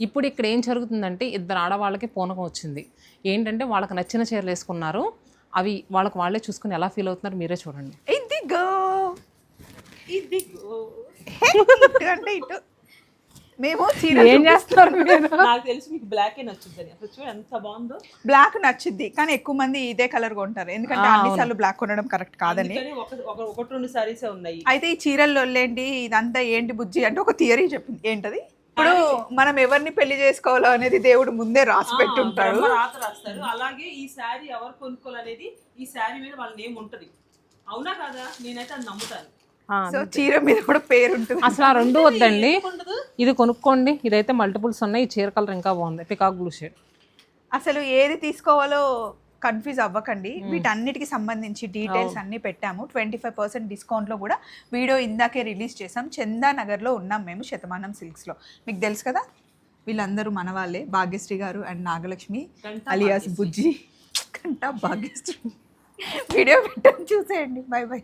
ఇప్పుడు ఇక్కడ ఏం జరుగుతుందంటే ఇద్దరు ఆడవాళ్ళకి పూనకం వచ్చింది. ఏంటంటే వాళ్ళకి నచ్చిన చీరలు వేసుకున్నారు. అవి వాళ్ళకి వాళ్ళే చూసుకుని ఎలా ఫీల్ అవుతున్నారు మీరే చూడండి. ఇదిగో అంటే ఇటు మేము ఏం చేస్తున్నారు మీరు? నాకు తెలిసి మీకు బ్లాక్ ఏ నచ్చుద్దని. అసలు చూడు ఎంత బాగుందో. బ్లాక్ నచ్చుద్ది కానీ ఎక్కువ మంది ఇదే కలర్ కొంటారు, ఎందుకంటే అన్నిసార్లు బ్లాక్ కొనడం కరెక్ట్ కాదని. ఒకటి రెండు సారీస్ ఉన్నాయి. అయితే ఈ చీరల్లో ఏంటి ఇదంతా ఏంటి బుజ్జి అంటే ఒక థియరీ చెప్పింది. ఏంటది? ఇప్పుడు మనం ఎవరిని పెళ్లి చేసుకోవాలో అనేది దేవుడు ముందే రాసి పెట్టుంటాడు. రాస్తారు. అలాగే ఈ శారీ ఎవరు కొనుక్కోవాలనేది ఈ శారీ మీద వాళ్ళ నేమ్ ఉంటది. అవునా కదా? నేనైతే అది నమ్ముతాను. సో చీర మీద కూడా పేరు ఉంటుంది. అసలు ఆ రెండు వద్దండి, ఇది కొనుక్కోండి. ఇదైతే మల్టిపుల్స్ ఉన్నాయి. ఈ చీర కలర్ ఇంకా బాగుంది, పికాక్ బ్లూ షేడ్. అసలు ఏది తీసుకోవాలో కన్ఫ్యూజ్ అవ్వకండి. వీటన్నిటికి సంబంధించి డీటెయిల్స్ అన్నీ పెట్టాము. 25% డిస్కౌంట్లో కూడా వీడియో ఇందాకే రిలీజ్ చేసాం. చందానగర్లో ఉన్నాం మేము, శతమానం సిల్క్స్లో. మీకు తెలుసు కదా, వీళ్ళందరూ మన వాళ్ళే. భాగ్యశ్రీ గారు అండ్ నాగలక్ష్మి అలియాస్ బుజ్జి కంటా భాగ్యశ్రీ. వీడియో పెట్టాను, చూసేయండి. By by.